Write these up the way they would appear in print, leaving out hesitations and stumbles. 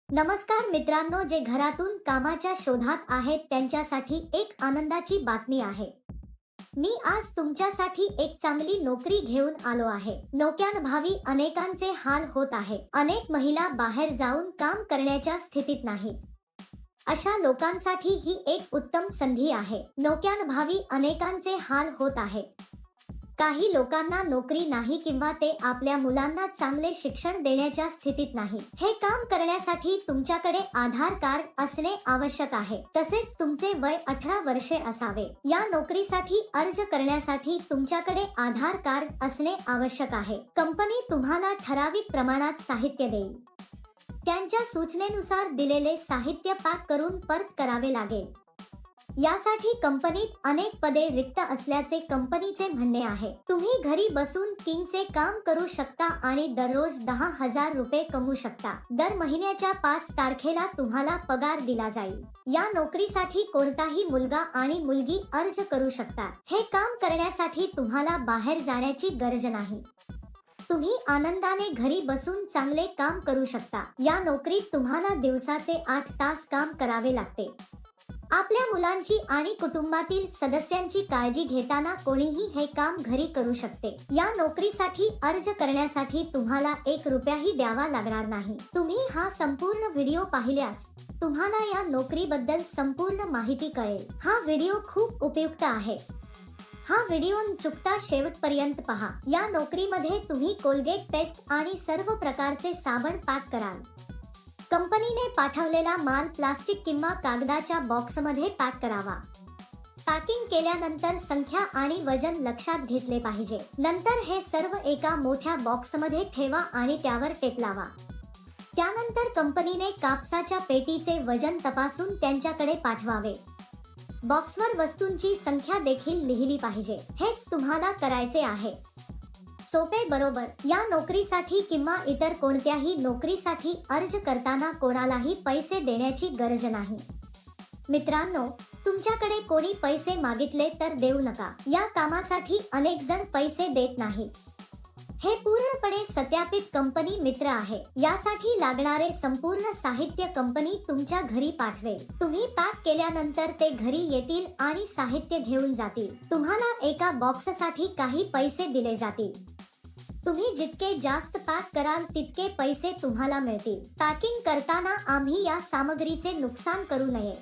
नमस्कार मित्रांनो, जे घरातून कामाच्या शोधात आहेत त्यांच्यासाठी एक आनंदाची बातमी आहे. मी आज तुमच्यासाठी एक चांगली नोकरी घेऊन आलो आहे. नोकऱ्यांअभावी अनेकांचे हाल होत आहे. अनेक महिला बाहेर जाऊन काम करण्याच्या स्थितीत नाहीत. अशा लोकांसाठी ही एक उत्तम संधी आहे. नोकऱ्यांअभावी अनेकांचे हाल होत आहेत. काही लोकांना नोकरी नाही किंवा ते आपल्या मुलांना चांगले शिक्षण देण्याच्या स्थितीत नाही. हे काम करण्यासाठी तुमच्याकडे आधार कार्ड असणे आवश्यक आहे. तसेच तुमचे वय 18 वर्षे असावे. या नोकरीसाठी अर्ज करण्यासाठी तुमच्याकडे आधार कार्ड असणे आवश्यक आहे. कंपनी तुम्हाला ठराविक प्रमाणात साहित्य देईल. त्यांच्या सूचनेनुसार दिलेले साहित्य पॅक करून परत करावे लागेल. यासाठी कंपनीत अनेक पदे रिक्त असल्याचे कंपनीचे म्हणणे आहे. तुम्ही घरी बसून किंगचे काम करू शकता आणि दररोज 10,000 रुपये कमवू शकता. दर महिन्याच्या 5 तारखेला तुम्हाला पगार दिला जाईल. या नोकरीसाठी कोणताही मुलगा आणि मुलगी अर्ज करू शकतात. हे काम करण्यासाठी तुम्हाला बाहेर जाण्याची गरज नाही. तुम्ही आनंदाने घरी बसून चांगले काम करू शकता. या नोकरीत तुम्हाला दिवसाचे 8 तास काम करावे लागते. आपल्या मुलांची आणि कुटुंबातील सदस्यांची काळजी घेताना कोणीही हे काम घरी करू शकते. या नोकरीसाठी अर्ज करण्यासाठी तुम्हाला 1 रुपयाही द्यावा लागणार नाही. तुम्ही हा संपूर्ण व्हिडिओ पाहिल्यास तुम्हाला या नोकरीबद्दल संपूर्ण माहिती कळेल. हा व्हिडिओ खूप उपयुक्त आहे. हा व्हिडिओ न चुकता शेवटपर्यंत पहा. या नोकरीमध्ये तुम्ही कोलगेट पेस्ट आणि सर्व प्रकारचे साबण पॅक कराल. कंपनीने पाठवलेला माल प्लास्टिक किंवा कागदाच्या बॉक्समध्ये पॅक करावा. पॅकिंग केल्यानंतर संख्या आणि वजन लक्षात घेतले पाहिजे. नंतर हे सर्व एका मोठ्या बॉक्समध्ये ठेवा आणि त्यावर टेप लावा. त्यानंतर कंपनीने कापसाच्या पेटीचे वजन तपासून त्यांच्याकडे पाठवावे. बॉक्सवर वस्तूंची संख्या देखील लिहिली पाहिजे. हेच तुम्हाला करायचे आहे. सोपे बरोबर. या नोकरीसाठी किंवा इतर कोणत्याही नोकरीसाठी अर्ज करताना कोणालाही पैसे देण्याची गरज नाही. मित्रांनो, तुमच्याकडे कोणी पैसे मागितले तर देऊ नका. या कामासाठी अनेक जण पैसे देत नाहीत. हे पूर्णपणे सत्यापित कंपनी मित्र आहे. यासाठी लागणारे संपूर्ण साहित्य कंपनी तुमच्या घरी पाठवेल. तुम्ही पॅक केल्यानंतर ते घरी येतील आणि साहित्य घेऊन जातील. तुम्हाला एका बॉक्ससाठी काही पैसे दिले जातील. तुम्ही जितके जास्त पॅक कराल तितके पैसे तुम्हाला मिळतील. पॅकिंग करताना आम्ही या सामग्रीचे नुकसान करू नये.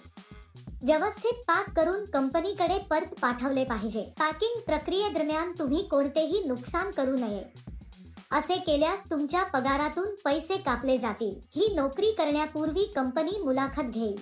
व्यवस्थित पॅक करून कंपनीकडे परत पाठवले पाहिजे. पॅकिंग प्रक्रियेदरम्यान तुम्ही कोणतेही नुकसान करू नये. असे केल्यास तुमच्या पगारातून पैसे कापले जातील. ही नोकरी करण्यापूर्वी कंपनी मुलाखत घेईल.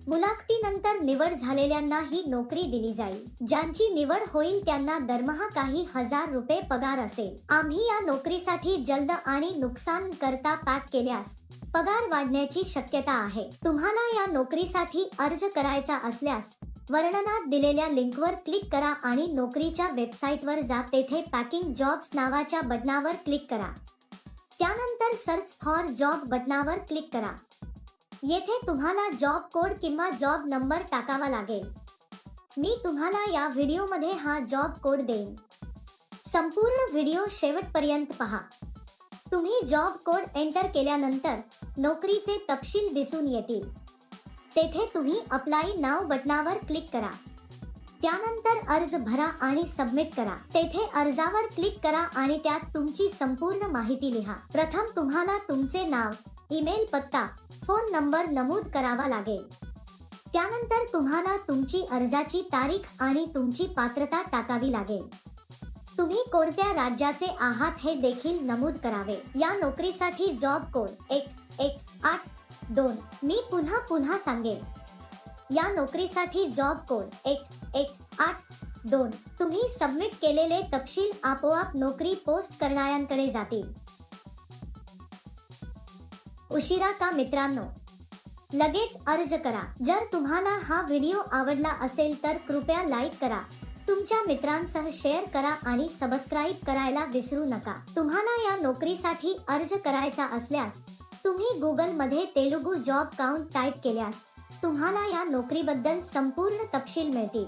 मुलाखतीनंतर निवड झालेल्यांना ही नोकरी दिली जाईल. ज्यांची निवड होईल त्यांना दरमहा काही हजार रुपये पगार असेल. आम्ही या नोकरीसाठी जलद आणि नुकसान करता पॅक केल्यास पगार वाढण्याची शक्यता आहे. तुम्हाला या नोकरीसाठी अर्ज करायचा असल्यास वर्णनात दिलेल्या लिंकवर क्लिक करा आणि नोकरीच्या वेबसाईटवर जा. तेथे पॅकिंग जॉब्स नावाच्या बटनावर क्लिक करा. त्यानंतर सर्च फॉर जॉब बटनावर क्लिक करा. येथे तुम्हाला जॉब कोड किंवा जॉब नंबर टाकावा लागेल. मी तुम्हाला या व्हिडिओमध्ये हा जॉब कोड देईन. संपूर्ण व्हिडिओ शेवटपर्यंत पहा. तुम्ही जॉब कोड एंटर केल्यानंतर नोकरीचे तपशील दिसून येतील. तेथे तुम्ही अप्लाय नाव बटनावर क्लिक करा. त्यानंतर अर्ज भरा आणि सबमिट करा. तेथे अर्जावर क्लिक करा आणि त्यात तुमची संपूर्ण माहिती लिहा. प्रथम तुम्हाला तुमचे नाव, ईमेल पत्ता, फोन नंबर नमूद करावा लागेल. त्यानंतर तुम्हाला तुमची अर्जाची तारीख आणि तुमची पात्रता टाकावी लागेल. तुम्ही कोणत्या राज्याचे आहात हे देखील नमूद करावे. या नोकरीसाठी जॉब कोड 1182. मी पुन्हा सांगेन. या नोकरीसाठी जॉब कोड 1182. तुम्ही सबमिट केलेले तपशील आपोआप नोकरी पोस्ट करणाऱ्यांकडे जातील. उशिरा का मित्रांनो? लगेच अर्ज करा. जर तुम्हाला हा व्हिडिओ आवडला असेल तर कृपया लाईक करा, तुमच्या मित्रांसह शेअर करा आणि सबस्क्राईब करायला विसरू नका. तुम्हाला या नोकरीसाठी अर्ज करायचा असल्यास तुम्ही गुगलमध्ये तेलुगू जॉब काउंट टाईप केल्यास तुम्हाला या नोकरीबद्दल संपूर्ण तपशील मिळतील.